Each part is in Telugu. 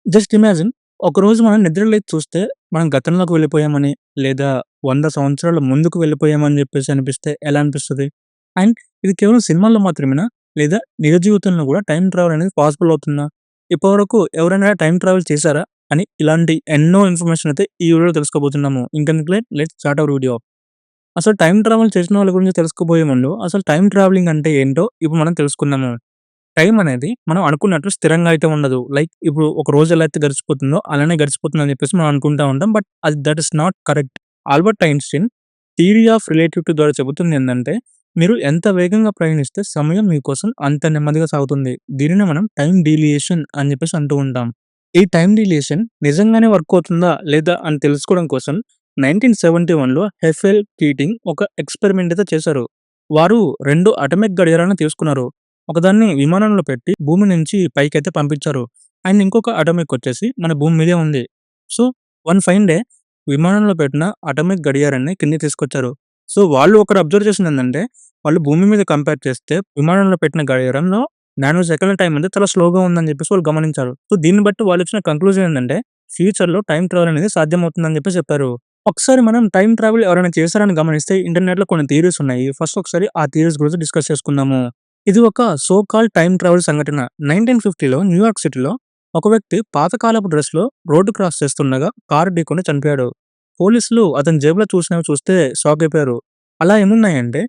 జస్ట్ ఇమాజిన్ ఒకరోజు మనం నిద్ర లేచి చూస్తే, మనం గతంలోకి వెళ్ళిపోయామని, లేదా 100 సంవత్సరాల ముందుకు వెళ్ళిపోయామని జెప్పేసి అనిపిస్తే ఎలా అనిపిస్తది? అండ్ ఇది కేవలం సినిమాల్లో మాత్రమేనా? లేదా నిజ జీవితంలో గూడా టైమ్ ట్రావెల్ అనేది పాసిబుల్ అవుతుందా? ఇప్పటివరకు ఎవరైనా టైమ్ ట్రావెల్ చేశారా? అని ఇలాంటి ఎన్నో ఇన్ఫర్మేషన్ అయితే ఈ వీడియోలో తెలుసుకోబోతున్నాము. ఇంకెందుకు late let's start our video. అసలు టైమ్ ట్రావెల్ చేసిన వాళ్ళ గురించి తెలుసుకోబోయే ముందు, అసలు టైమ్ ట్రావెలింగ్ అంటే ఏంటో ఇప్పుడు మనం తెలుసుకుందాము. టైం అనేది మనం అనుకున్నట్లు స్థిరంగా అయితే ఉండదు. లైక్ ఇప్పుడు ఒక రోజు ఎలా అయితే గడిచిపోతుందో అలానే గడిచిపోతుందని చెప్పేసి మనం అనుకుంటా ఉంటాం. బట్ అది that is not correct. Albert Einstein theory of relativity ద్వారా చెబుతుంది ఏందంటే, మీరు ఎంత వేగంగా ప్రయాణిస్తే సమయం మీకోసం అంత నెమ్మదిగా సాగుతుంది. దీనినే మనం టైమ్ డీలియేషన్ అని చెప్పేసి అంటూ ఉంటాం. ఈ టైమ్ డీలియేషన్ నిజంగానే వర్క్ అవుతుందా? లేదా? అని తెలుసుకోవడం కోసం 1971లో హెఫెల్ కీటింగ్ ఒక ఎక్స్‌పెరిమెంట్ అయితే చేశారు. వారు 2 అటామిక్ గడియారాలను తీసుకున్నారు. ఒకదాన్ని విమానంలో పెట్టి భూమి నుంచి పైకైతే పంపించారు. అండ్ ఇంకొక అటామిక్ వచ్చేసి మన భూమి మీదే ఉంది. సో, వన్ ఫైన్ డే విమానంలో పెట్టిన అటామిక్ గడియారాన్ని కిందకి తీసుకొచ్చారు. సో, వాళ్ళు ఒకరు అబ్జర్వ్ చేసిందేంటంటే, వాళ్ళు భూమి మీద కంపేర్ చేస్తే విమానంలో పెట్టిన గడియారంలో నానో సెకన్ల టైం అనేది చాలా స్లోగా ఉందని చెప్పేసి వాళ్ళు గమనించారు. సో, దీన్ని బట్టి వాళ్ళొచ్చిన కంక్లూజన్ ఏందంటే, ఫ్యూచర్‌లో టైమ్ ట్రావెల్ అనేది సాధ్యమవుతుందని చెప్పేసి చెప్పారు. ఒకసారి మనం టైమ్ ట్రావెల్ ఎవరైనా చేశారని గమనిస్తే ఇంటర్నెట్‌లో కొన్ని థియరీస్ ఉన్నాయి. ఫస్ట్ ఒకసారి ఆ థియరీస్ గురించి డిస్కస్ చేసుకుందాము. ఇది ఒక సో కాల్డ్ టైమ్ ట్రావెల్ సంఘటన. 1950లో న్యూయార్క్ సిటీలో ఒక వ్యక్తి పాతకాలపు డ్రెస్‌లో రోడ్డు క్రాస్ చేస్తుండగా కారు ఢీకొని చనిపోయాడు. పోలీసులు అతని జేబులో చూసినవి చూస్తే షాక్ అయిపోయారు. అలా ఏమున్నాయంటే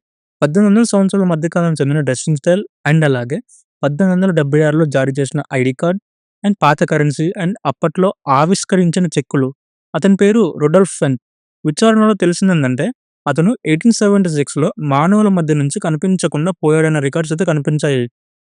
1800 సంవత్సరాల మధ్య కాలం చెందిన డ్రెస్సింగ్ స్టైల్ అండ్ అలాగే 1876లో జారీ చేసిన ఐడీ కార్డ్ అండ్ పాత కరెన్సీ అండ్ అప్పట్లో ఆవిష్కరించిన చెక్కులు. అతని పేరు రొడాల్ఫ్ ఫెన్. విచారణలో తెలిసిందేందంటే అతను 1876లో మానవుల మధ్య నుంచి కనిపించకుండా పోయాడన్న రికార్డ్స్ అయితే కనిపించాయి.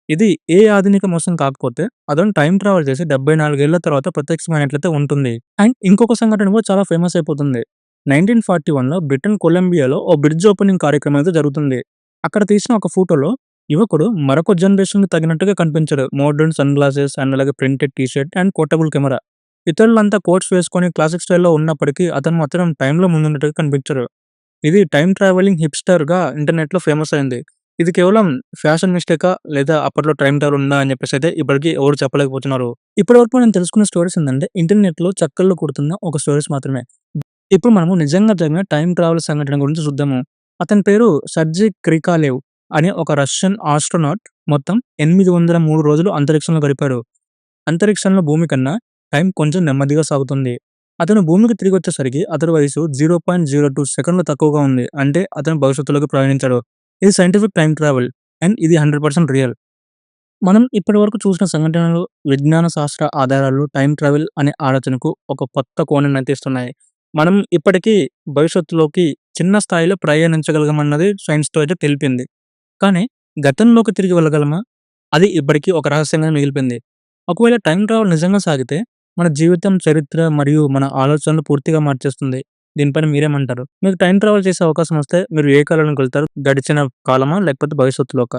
ఇది ఏ ఆధునిక మోసం కాకపోతే అతను టైమ్ ట్రావెల్ చేసి 74 ఏళ్ల తర్వాత ప్రత్యక్షమైనట్లయితే ఉంటుంది. అండ్ ఇంకొక సంఘటన కూడా చాలా ఫేమస్ అయిపోతుంది. 1941లో బ్రిటన్ కొలంబియాలో ఓ బ్రిడ్జ్ ఓపెనింగ్ కార్యక్రమం అయితే జరుగుతుంది. అక్కడ తీసిన ఒక ఫోటోలో యువకుడు మరొక జనరేషన్‌కి తగినట్టుగా కనిపించాడు. మోడర్న్ సన్ గ్లాసెస్ అండ్ అలాగే printed T shirt and portable camera. ఇతరులంతా కోట్స్ వేసుకొని క్లాసిక్ స్టైల్‌లో ఉన్నప్పటికీ అతను మాత్రం టైమ్‌లో ముందున్నట్టుగా కనిపించారు. ఇది టైమ్ ట్రావెలింగ్ హిప్‌స్టర్‌గా ఇంటర్నెట్‌లో ఫేమస్ అయింది. ఇది కేవలం ఫ్యాషన్ మిస్టేకా? లేదా అప్పట్లో టైమ్ ట్రావెల్ ఉందా? అని చెప్పేసైతే ఇప్పటికి ఎవరు చెప్పలేకపోతున్నారు. ఇప్పటివరకు మనం తెలుసుకున్న స్టోరీస్ ఏందంటే ఇంటర్నెట్‌లో చక్కర్లు కొడుతున్న ఒక స్టోరీస్ మాత్రమే. ఇప్పుడు మనము నిజంగా జరిగిన టైమ్ ట్రావెల్ సంఘటన గురించి చూద్దాము. అతని పేరు సర్జీ క్రికాలేవ్ అనే ఒక రష్యన్ ఆస్ట్రోనాట్ మొత్తం 803 రోజులు అంతరిక్షంలో గడిపాడు. అంతరిక్షంలో భూమి కన్నా టైం కొంచెం నెమ్మదిగా సాగుతుంది. అతను భూమికి తిరిగొచ్చేసరికి అతని వయసు 0.02 సెకన్లు తక్కువగా ఉంది. అంటే అతను భవిష్యత్తులోకి ప్రయాణించాడు. ఇది సైంటిఫిక్ టైమ్ ట్రావెల్ అండ్ ఇది 100% రియల్. మనం ఇప్పటివరకు చూసిన సంఘటనలు, విజ్ఞాన శాస్త్ర ఆధారాలు టైమ్ ట్రావెల్ అనే ఆలోచనకు ఒక కొత్త కోణాన్నయితే ఇస్తున్నాయి. మనం ఇప్పటికీ భవిష్యత్తులోకి చిన్న స్థాయిలో ప్రయాణించగలగమన్నది సైన్స్‌తో అయితే తెలిపింది. కానీ గతంలోకి తిరిగి వెళ్ళగలమా? అది ఇప్పటికీ ఒక రహస్యంగా మిగిలిపోయింది. ఒకవేళ టైమ్ ట్రావెల్ నిజంగా సాగితే మన జీవితం, చరిత్ర మరియు మన ఆలోచనలు పూర్తిగా మార్చేస్తుంది. దీనిపైన మీరేమంటారు? మీకు టైమ్ ట్రావెల్ చేసే అవకాశం వస్తే మీరు ఏ కాలంలోకి వెళ్తారు? గడిచిన కాలమా? లేకపోతే భవిష్యత్తులోకా?